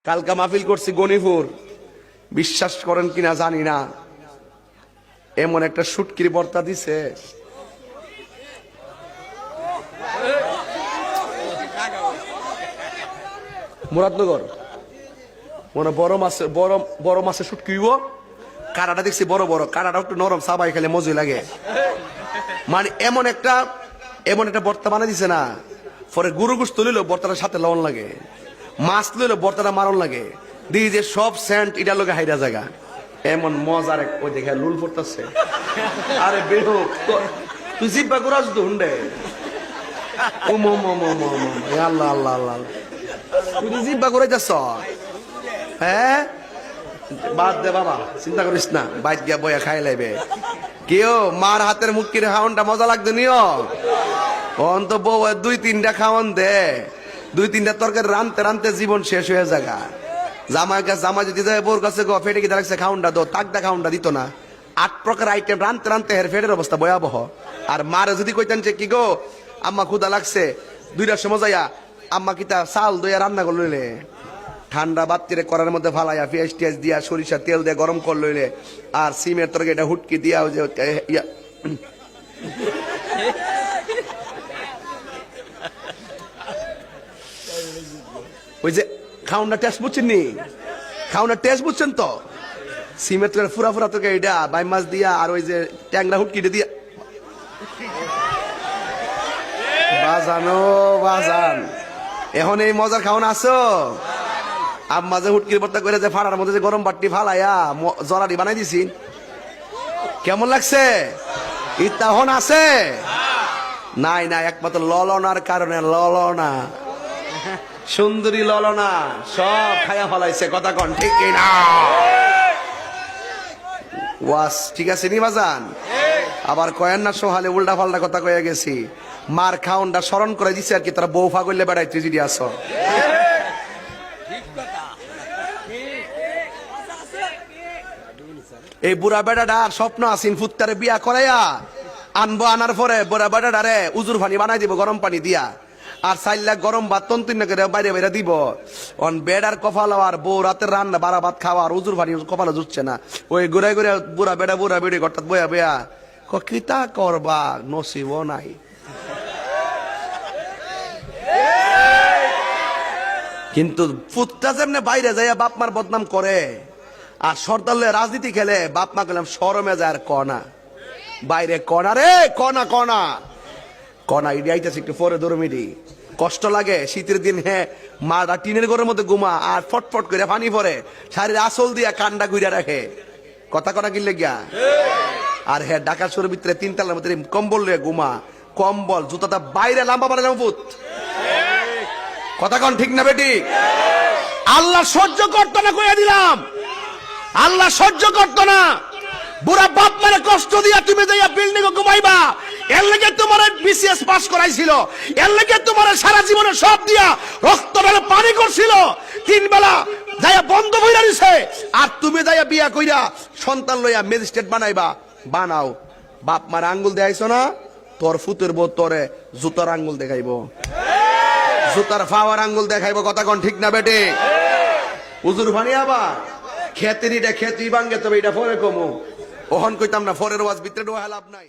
কালকা মাহফিল করছি গনিপুর, বিশ্বাস করেন কিনা জানি না, এমন একটা শুটকির ভর্তা দিছে, মুরাদনগর মনে বড় মাছের শুটকি হইব, কাঁটাটা দেখছি বড় বড়, কাঁটাটা একটু নরম, সাবাই খেলে মজুই লাগে। মানে এমন একটা ভর্তা বানাই দিছে না, পরে গরু গোশত লইলেও ভর্তাটার সাথে লবণ লাগে, মাছ লইলেও ভর্তাটা মারণ লাগে, দিয়ে যে সব সেন্ট এটা লোকে হাইরা জায়গা, এমন মজার ওই দেখে লুল পড়তেছে। আরে বেহো তুই জিব্বা করাস তো হুন্ডে, ও মো মো মো মো মো, আল্লাহ আল্লাহ আল্লাহ, তুই তো জিব্বা করে যাচ্ছ। হ্যাঁ বাদ দে বাবা, চিন্তা করিস না, বাইক গিয়া বইয়া খাই লাইবে। কেউ মার হাতের মুখের খাওয়ানটা মজা লাগতো নিও, অন্ত বউ 2-3টা খাওয়ান দে, 2-3টা তরকারি রানতে রানতে জীবন শেষ হয়ে জায়গা। জামাই যদি যায় বোর কাছে গো ফেটে কি লাগছে খাউনটা দো, তাকদা খাউনটা দিত না। 8 প্রকার আইটেম রানতে রানতে হের ফেটের অবস্থা ভয়াবহ। আর মারে যদি কইতেন যে কি গো আম্মা ক্ষুদা লাগছে, 2টার সময় যাইয়া আম্মা কিতা চাল দইয়া রান্না করে লইলে, ঠান্ডা বাত্তিরে করার মধ্যে ফালাইয়া পেঁয়াজ টিয়াজ দিয়া সরিষা তেল দিয়ে গরম করে লইলে, আর সিমের তরকারি এটা হুটকি দিয়া ওই যে ওই যে খাউনটা টেস্ট বুঝছেন নি, খাউনার টেস্ট বুঝছেন তো, সিমের তরকারি ফুরা ফুরা তরকারি এটা বাই মাছ দিয়া আর ওই যে ট্যাংরা হুটকি দিয়া বাজানো বাজান। এখন এই মজার খাওয়ান আছো, আম্মা যে হুটকির ভর্তা করে যে ফাড়ার মধ্যে যে গরম বাট্টি ফালাইয়া জরারি বানাই দিছি, কেমন লাগছে? ইতাহন আছে নাই না, একমাত্র ললনার কারণে, ললনা সুন্দরী ললনা সব খায়া ফলাইছে, কথা কন ঠিক না? ওয়াস ঠিক আছে নি বাজান? আবার কয়েন না সোহালে উল্টা পাল্টা কথা কয়ে গেছি, মার খাউনটা স্মরণ করে দিছে আর কি, তারা বউ ফাগলে বেড়াই তুই যদি আসো। এই বুড়া বেড়াটা স্বপ্ন আসিন ফুত্তারে বিয়া করাইয়া আনবো, আনার পরে বুড়া বেড়াটারে উজুর পানি বানাই দিব গরম পানি দিয়া, আর 4 লাখ গরম ভাত তন্তুন করে বাইরে বাইরে দিব। অন বেড়ার কপাল আর বউ রাতের রান্না 12 ভাত খাওয়া আর উজুর পানি কপালে জুটছে না, ওই ঘুরে ঘুরে বুড়া বেড়ি হঠাৎ বয়া বয়া কিতা করবা, নসিব নাই। কিন্তু ফুটটা যেমনে বাইরে যাইয়া বাপ মার বদনাম করে আর সর্দারলে রাজনীতি খেলে, বাপ মা গেলাম শরমে যায় আর কনা বাইরে কনা রে, কনা কনা কনা ইডি আইতেছে একটু পরে দরমিডি কষ্ট লাগে শীতের দিন। হ্যাঁ মারা টিনের ঘরের মধ্যে ঘুমা আর ফটফট করে পানি পরে, শাড়ির আসল দিয়া কান্ডা ঘুরে রাখে, কথা কনা কিনলে গিয়া। আর হ্যাঁ ঢাকা শহরের ভিতরে 3 তলার মধ্যে কম্বল লয়ে ঘুমা, কম্বল জুতাটা বাইরে লাম্বা বাড়ালাম পুত, কথা কন ঠিক না বেটি? আল্লাহ সহ্য করতো না, কইয়া দিলাম, আল্লাহ সহ্য করতো না। বুড়া বাপ মারে কষ্ট দিয়া তুমি যাইয়া বিল্ডিং এ ঘুমাইবা, এর লেগে তোমার বিসিএস পাস করাইছিল, এর লেগে তোমার সারা জীবনে সব দিয়া রক্ত ঢালে পানি করছিল, 3 বেলা যাইয়া বন্ধ কইরা দিছে, আর তুমি যাইয়া বিয়া কইরা সন্তান লইয়া ম্যাজিস্ট্রেট বানাইবা, বানাও। বাপ মার আঙ্গুল দেখাইছো না, তোর ফুতের বউ তোরে জুতার আঙ্গুল দেখাইবো, জুতার ফাওয়ার আঙ্গুল দেখাইবো, কথা কন ঠিক না বেটে? উজুর ভানি আবার খেতের এটা খেতি ভাঙ্গে, তবে এটা পরে কমু, ওহন কইতাম না, ফরের ওয়াজ ভিতরে ডোয়া লাভ নাই।